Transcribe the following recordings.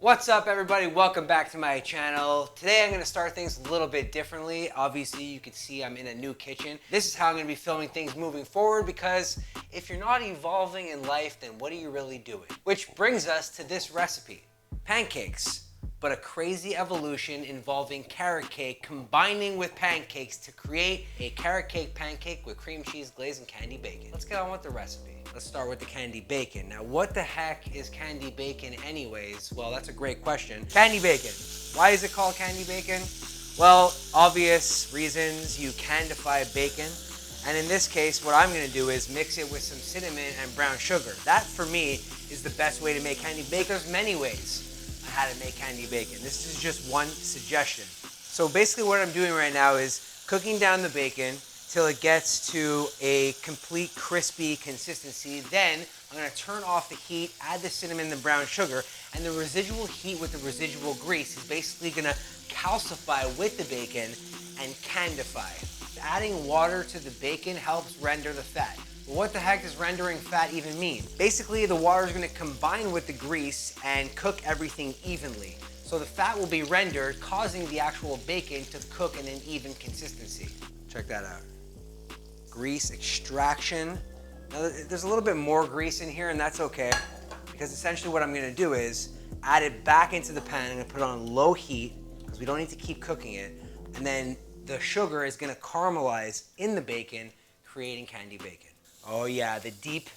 What's up everybody, welcome back to my channel. Today I'm going to start things a little bit differently. Obviously you can see I'm in a new kitchen. This is how I'm going to be filming things moving forward because if you're not evolving in life, then what are you really doing? Which brings us to this recipe, pancakes, but a crazy evolution involving carrot cake combining with pancakes to create a carrot cake pancake with cream cheese, glaze, and candy bacon. Let's get on with the recipe. Let's start with the candy bacon. Now, what the heck is candy bacon anyways? Well, that's a great question. Candy bacon. Why is it called candy bacon? Well, obvious reasons. You candify bacon. And in this case, what I'm gonna do is mix it with some cinnamon and brown sugar. That, for me, is the best way to make candy bacon. There's many ways on how to make candy bacon. This is just one suggestion. So basically what I'm doing right now is cooking down the bacon till it gets to a complete crispy consistency. Then I'm gonna turn off the heat, add the cinnamon and the brown sugar, and the residual heat with the residual grease is basically gonna calcify with the bacon and candify. Adding water to the bacon helps render the fat. But what the heck does rendering fat even mean? Basically, the water is gonna combine with the grease and cook everything evenly. So the fat will be rendered, causing the actual bacon to cook in an even consistency. Check that out. Grease extraction. Now, there's a little bit more grease in here, and that's okay, because essentially what I'm gonna do is add it back into the pan. I'm gonna put it on low heat, because we don't need to keep cooking it, and then the sugar is gonna caramelize in the bacon, creating candy bacon. Oh yeah, the deep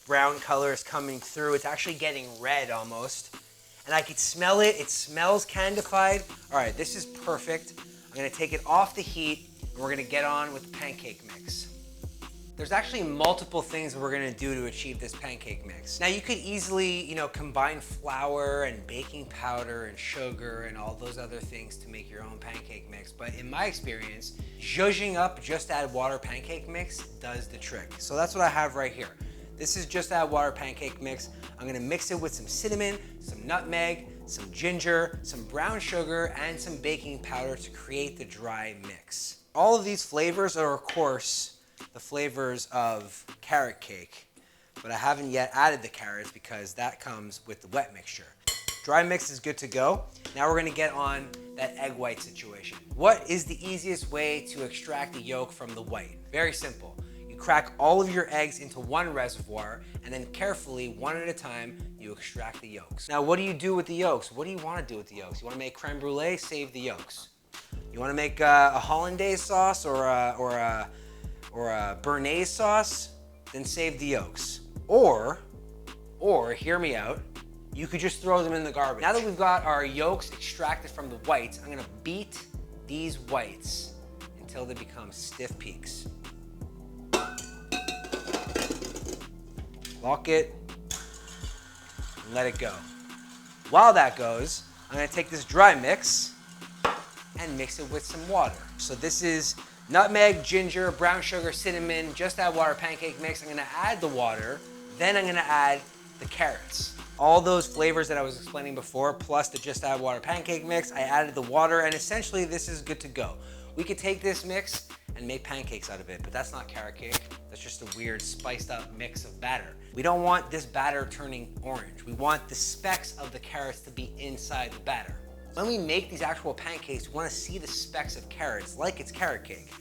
brown color is coming through. It's actually getting red almost, and I could smell it. It smells candified. All right, this is perfect. I'm gonna take it off the heat, and we're gonna get on with the pancake mix. There's actually multiple things that we're gonna do to achieve this pancake mix. Now you could easily, combine flour and baking powder and sugar and all those other things to make your own pancake mix. But in my experience, zhuzhing up just add water pancake mix does the trick. So that's what I have right here. This is just add water pancake mix. I'm gonna mix it with some cinnamon, some nutmeg, some ginger, some brown sugar, and some baking powder to create the dry mix. All of these flavors are, of course, the flavors of carrot cake, but I haven't yet added the carrots because that comes with the wet mixture. Dry mix is good to go. Now we're gonna get on that egg white situation. What is the easiest way to extract the yolk from the white? Very simple. You crack all of your eggs into one reservoir, and then carefully, one at a time, you extract the yolks. Now, what do you do with the yolks? What do you wanna do with the yolks? You wanna make creme brulee? Save the yolks. You wanna make a hollandaise sauce or a béarnaise sauce? Then save the yolks. Or hear me out, you could just throw them in the garbage. Now that we've got our yolks extracted from the whites, I'm gonna beat these whites until they become stiff peaks. Lock it and let it go. While that goes, I'm gonna take this dry mix and mix it with some water. So this is nutmeg, ginger, brown sugar, cinnamon, just add water pancake mix. I'm gonna add the water, then I'm gonna add the carrots. All those flavors that I was explaining before, plus the just add water pancake mix, I added the water, and essentially this is good to go. We could take this mix and make pancakes out of it, but that's not carrot cake. That's just a weird spiced up mix of batter. We don't want this batter turning orange. We want the specks of the carrots to be inside the batter. When we make these actual pancakes, we want to see the specks of carrots like it's carrot cake.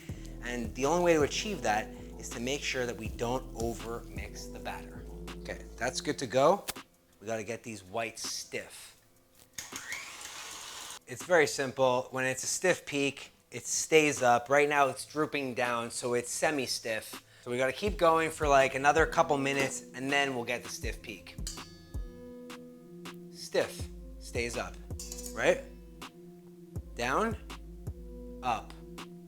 And the only way to achieve that is to make sure that we don't over mix the batter. Okay, that's good to go. We got to get these whites stiff. It's very simple. When it's a stiff peak, it stays up. Right now it's drooping down, so it's semi-stiff. So we got to keep going for like another couple minutes, and then we'll get the stiff peak. Stiff, stays up. Right? Down, up,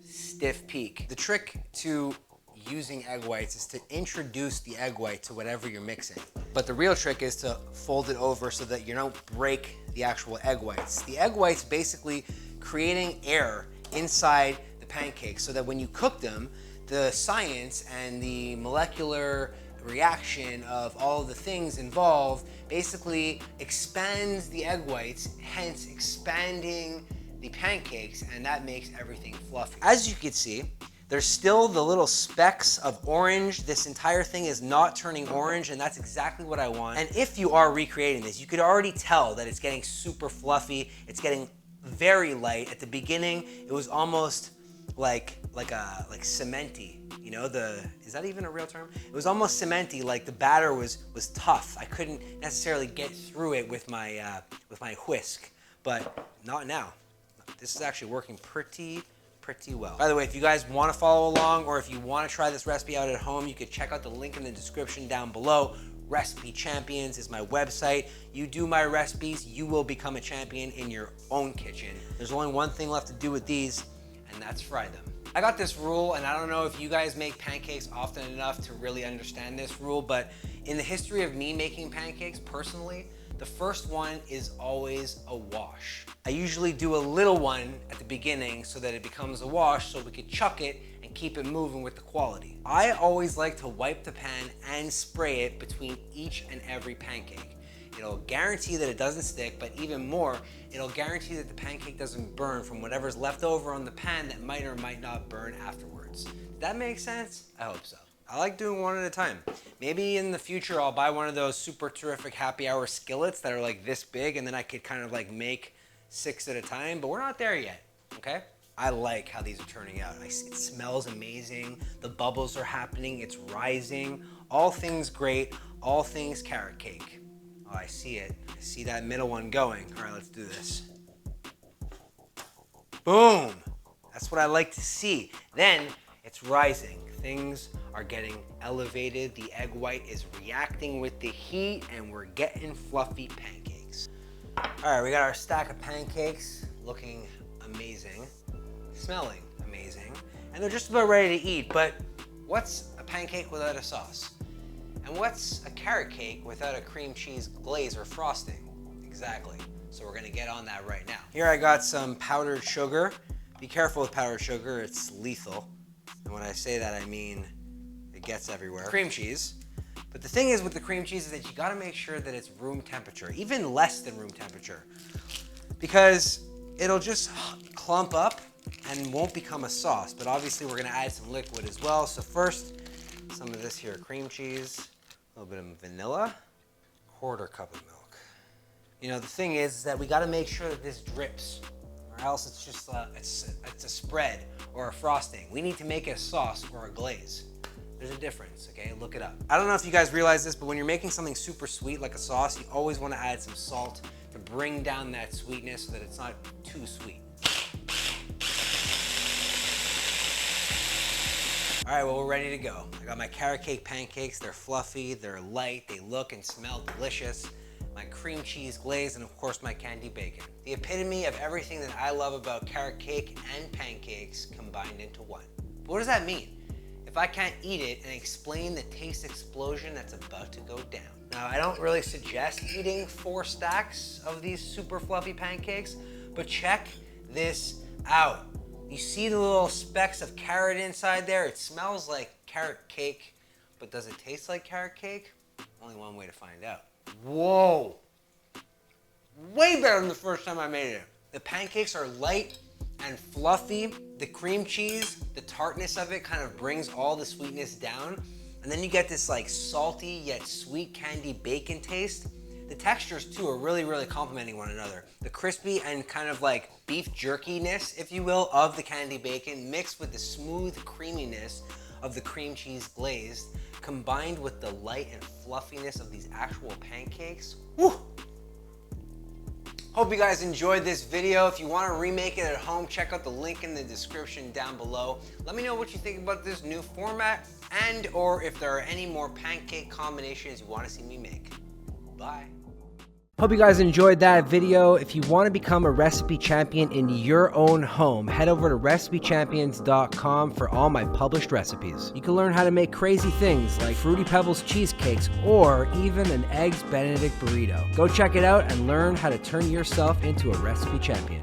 stiff peak. The trick to using egg whites is to introduce the egg white to whatever you're mixing. But the real trick is to fold it over so that you don't break the actual egg whites. The egg whites basically creating air inside the pancakes so that when you cook them, the science and the molecular reaction of all of the things involved basically expands the egg whites, hence expanding the pancakes, and that makes everything fluffy. As you can see, There's still the little specks of orange. This entire thing is not turning orange, and that's exactly what I want. And if you are recreating this, you could already tell that it's getting super fluffy. It's getting very light. At the beginning, it was almost like cementy. You know, is that even a real term? It was almost cementy, like the batter was tough. I couldn't necessarily get through it with my whisk, but not now. This is actually working pretty well. By the way, if you guys want to follow along, or if you want to try this recipe out at home, you can check out the link in the description down below. Recipe Champions is my website. You do my recipes, you will become a champion in your own kitchen. There's only one thing left to do with these, and that's fry them. I got this rule, and I don't know if you guys make pancakes often enough to really understand this rule, but in the history of me making pancakes personally, the first one is always a wash. I usually do a little one at the beginning so that it becomes a wash so we could chuck it and keep it moving with the quality. I always like to wipe the pan and spray it between each and every pancake. It'll guarantee that it doesn't stick, but even more, it'll guarantee that the pancake doesn't burn from whatever's left over on the pan that might or might not burn afterwards. Did that make sense? I hope so. I like doing one at a time. Maybe in the future I'll buy one of those super terrific happy hour skillets that are like this big, and then I could kind of like make 6 at a time, but we're not there yet, okay? I like how these are turning out. It smells amazing. The bubbles are happening. It's rising. All things great. All things carrot cake. Oh, I see it. I see that middle one going. All right, let's do this. Boom. That's what I like to see. Then it's rising. Things are getting elevated. The egg white is reacting with the heat, and we're getting fluffy pancakes. All right, we got our stack of pancakes looking amazing, smelling amazing, and they're just about ready to eat. But what's a pancake without a sauce? And what's a carrot cake without a cream cheese glaze or frosting? Exactly. So we're gonna get on that right now. Here I got some powdered sugar. Be careful with powdered sugar, it's lethal. And when I say that, I mean it gets everywhere. Cream cheese. But the thing is with the cream cheese is that you gotta make sure that it's room temperature, even less than room temperature, because it'll just clump up and won't become a sauce. But obviously we're gonna add some liquid as well. So first, some of this here cream cheese, a little bit of vanilla, 1/4 cup of milk. You know, the thing is that we gotta make sure that this drips, or else it's just it's a spread or a frosting. We need to make it a sauce or a glaze. There's a difference, okay? Look it up. I don't know if you guys realize this, but when you're making something super sweet like a sauce, you always want to add some salt to bring down that sweetness so that it's not too sweet. All right, well, we're ready to go. I got my carrot cake pancakes. They're fluffy, they're light, they look and smell delicious. My cream cheese glaze, and of course my candy bacon. The epitome of everything that I love about carrot cake and pancakes combined into one. But what does that mean if I can't eat it and explain the taste explosion that's about to go down? Now, I don't really suggest eating 4 stacks of these super fluffy pancakes, but check this out. You see the little specks of carrot inside there? It smells like carrot cake, but does it taste like carrot cake? Only one way to find out. Whoa! Way better than the first time I made it. The pancakes are light and fluffy. The cream cheese, the tartness of it kind of brings all the sweetness down. And then you get this like salty yet sweet candy bacon taste. The textures too are really, really complementing one another. The crispy and kind of like beef jerkiness, if you will, of the candy bacon mixed with the smooth creaminess of the cream cheese glazed, combined with the light and fluffiness of these actual pancakes. Woo! Hope you guys enjoyed this video. If you want to remake it at home, check out the link in the description down below. Let me know what you think about this new format, and or if there are any more pancake combinations you want to see me make. Bye. Hope you guys enjoyed that video. If you want to become a recipe champion in your own home, head over to recipechampions.com for all my published recipes. You can learn how to make crazy things like Fruity Pebbles cheesecakes or even an Eggs Benedict burrito. Go check it out and learn how to turn yourself into a recipe champion.